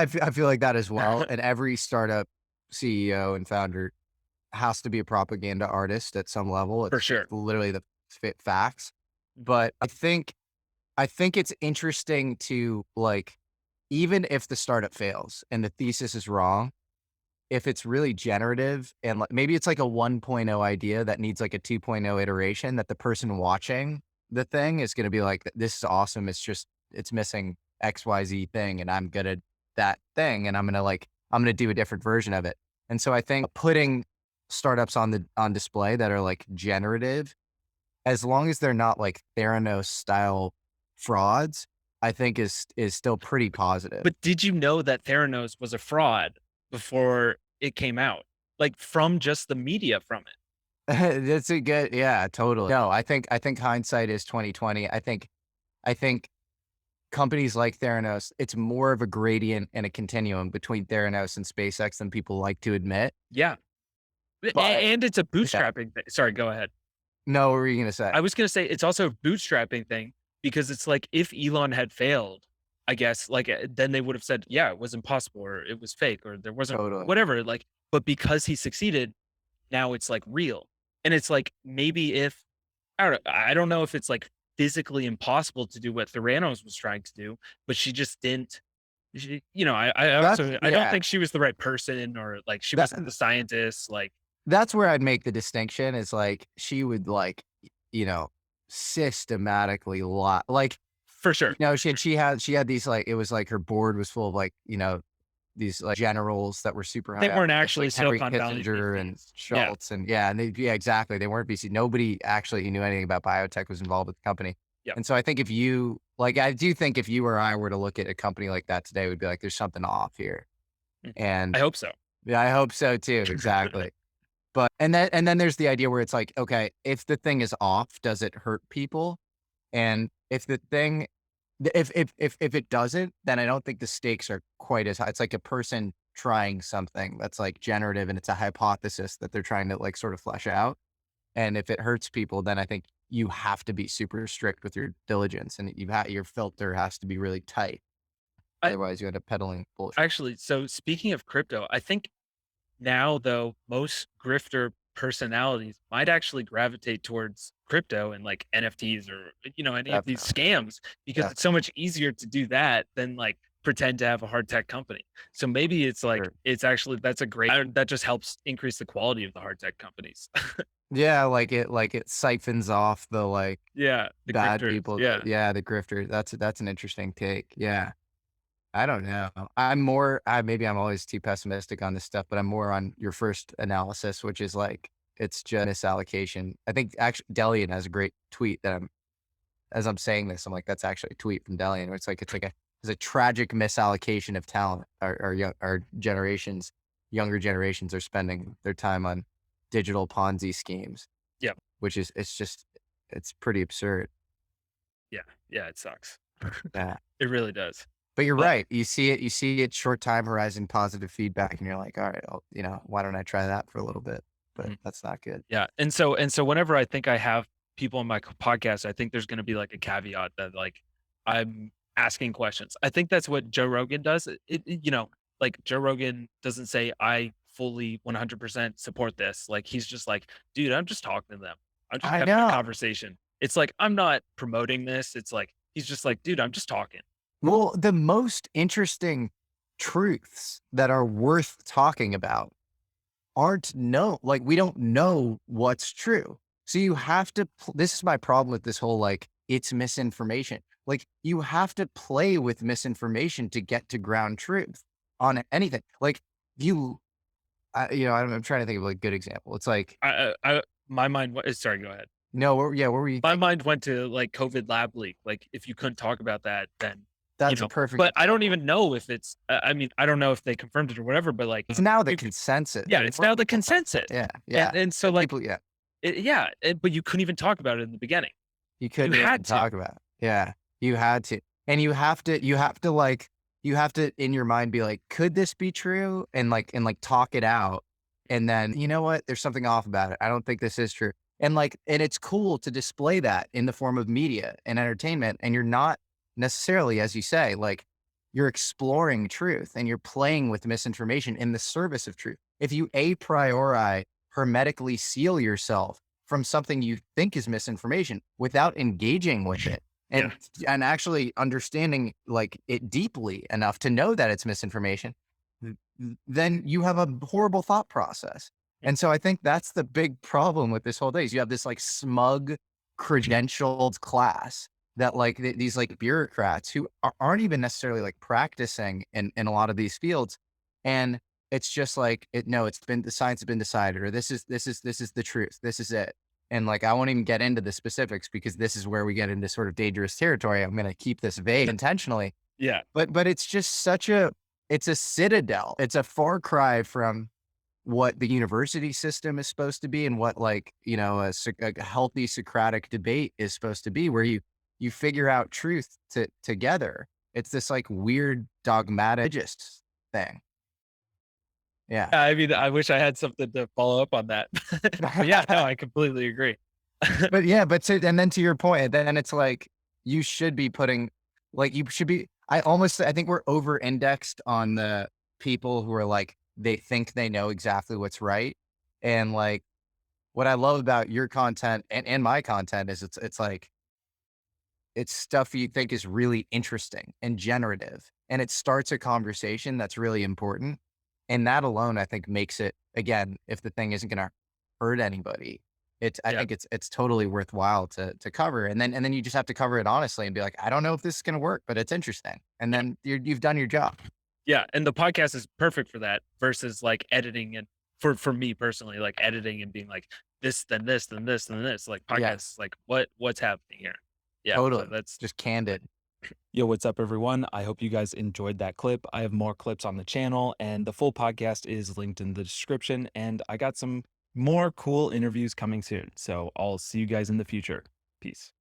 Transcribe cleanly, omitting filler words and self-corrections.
I feel like that as well. And every startup CEO and founder has to be a propaganda artist at some level. For It's sure. literally the facts. But I think it's interesting to like, even if the startup fails and the thesis is wrong, if it's really generative and like, maybe it's like a 1.0 idea that needs like a 2.0 iteration that the person watching the thing is going to be like, this is awesome. It's missing XYZ thing. And I'm good at that thing. And I'm going to do a different version of it. And so I think putting startups on display that are like generative, as long as they're not like Theranos style frauds, I think is still pretty positive. But did you know that Theranos was a fraud before it came out? Like, from just the media from it? That's a good, yeah, totally. No, I think hindsight is 2020. I think companies like Theranos, it's more of a gradient and a continuum between Theranos and SpaceX than people like to admit. Yeah. But And it's a yeah, bootstrapping thing. Sorry, go ahead. no, what were you gonna say? I was gonna say it's also a bootstrapping thing because it's like if Elon had failed, I guess, like, then they would have said, "Yeah, it was impossible," or "It was fake," or "There wasn't," Totally. whatever, like, but because he succeeded, now it's, like, real. And it's like, maybe if I don't know if it's, like, physically impossible to do what Theranos was trying to do, but she just didn't That's I don't yeah. think she was the right person, or, like, she That wasn't the scientist, like. that's where I'd make the distinction is like she would like, you know, systematically like, For sure. she had these like, it was like her board was full of like, these like generals that were super They high up, weren't it's like actually Henry Silicon Valley Kissinger and VCs. Yeah. Schultz and yeah, and yeah, exactly. They weren't VC. Nobody actually who knew anything about biotech was involved with the company. Yeah. And so I think if you like, I do think if you or I were to look at a company like that today, we'd be like, there's something off here. Mhm. And I hope so. yeah, I hope so too. Exactly. But and then there's the idea where it's like, okay, if the thing is off, does it hurt people? And if the thing if it doesn't, then I don't think the stakes are quite as high. It's like a person trying something that's like generative and it's a hypothesis that they're trying to like sort of flesh out. And if it hurts people, then I think you have to be super strict with your diligence and your filter has to be really tight. I Otherwise you end up peddling bullshit. Actually, so speaking of crypto, I think now, though, most grifter personalities might actually gravitate towards crypto and like NFTs, or, any of these Definitely. scams, because it's so Definitely. much easier to do that than like pretend to have a hard tech company. So maybe it's like, Sure. it's actually, that's a great, that just helps increase the quality of the hard tech companies. Yeah, like it siphons off the like Yeah. The bad grifters. people. Yeah. Yeah, the grifters. That's an interesting take. Yeah. I don't know. Maybe I'm always too pessimistic on this stuff, but I'm more on your first analysis, which is like it's just misallocation. I think actually Delian has a great tweet that as I'm saying this, I'm like, that's actually a tweet from Delian where it's a tragic misallocation of talent. Our younger generations are spending their time on digital Ponzi schemes, Yeah. which is it's pretty absurd. Yeah. Yeah. It sucks. Yeah. It really does. But you're But right. You see it short time horizon positive feedback and you're like, all right, why don't I try that for a little bit? But mhm. that's not good. Yeah, and so whenever I think I have people on my podcast, I think there's gonna be, like, a caveat that, like, I'm asking questions. I think that's what Joe Rogan does. Like, Joe Rogan doesn't say, "I fully 100% support this." Like, he's just like, "Dude, I'm just talking to them. I'm just I having a know. conversation." It's like, I'm not promoting this. It's like, he's just like, "Dude, I'm just talking." Well, the most interesting truths that are worth talking about aren't known. Like we don't know what's true. So you have to, this is my problem with this whole, like, it's misinformation. Like you have to play with misinformation to get to ground truth on anything. Like you, I'm trying to think of like a good example. It's like, My mind wa sorry, go ahead. no, yeah, what were you My thinking? mind went to, like, COVID lab leak. Like, if you couldn't talk about that, then, That's a perfect but I don't example. even know if it's, I mean, I don't know if they confirmed it or whatever, but, like, It's now the you consensus. yeah, Like it's more now the people talk about it. consensus. Yeah, yeah. And so, And like, people, yeah, yeah, but you couldn't even talk about it in the beginning. you You couldn't even had to. talk about it. Yeah, you had to, and you have to in your mind be like, could this be true? And like talk it out, and then you know what? There's something off about it. I don't think this is true. And it's cool to display that in the form of media and entertainment. And you're not necessarily, as you say, like you're exploring truth and you're playing with misinformation in the service of truth. If you a priori hermetically seal yourself from something you think is misinformation without engaging with it Yeah. and actually understanding like it deeply enough to know that it's misinformation, then you have a horrible thought process. Mm. And so I think that's the big problem with this whole day is you have this like smug, credentialed class that like these like bureaucrats who aren't even necessarily like practicing in a lot of these fields. And it's just like no, it's been the science has been decided, or this is the truth. This is it. And like I won't even get into the specifics because this is where we get into sort of dangerous territory. I'm gonna keep this vague intentionally. Yeah. But it's just such a it's a citadel. It's a far cry from what the university system is supposed to be and what like, a healthy Socratic debate is supposed to be, where you figure out truth together. It's this like weird dogmatic religious thing. Yeah. I mean, I wish I had something to follow up on that. But yeah, no, I completely agree. But yeah, and then to your point, then it's like you should be putting like you should be I think we're over indexed on the people who are like they think they know exactly what's right. And like what I love about your content and my content is it's like it's stuff you think is really interesting and generative, and it starts a conversation that's really important, and that alone, I think, makes it again, if the thing isn't gonna hurt anybody, I Yeah. think it's totally worthwhile to cover, and then you just have to cover it honestly and be like, "I don't know if this is gonna work, but it's interesting," and Yeah. then you've done your job. Yeah, and the podcast is perfect for that versus, like, editing and for me personally, like, editing and being like, "This, then this, then this, then this." Like, podcasts, Yes, like, what's happening here? Yeah, so totally, that's just candid. Yo, what's up, everyone? I hope you guys enjoyed that clip. I have more clips on the channel, and the full podcast is linked in the description. And I got some more cool interviews coming soon. So I'll see you guys in the future. Peace.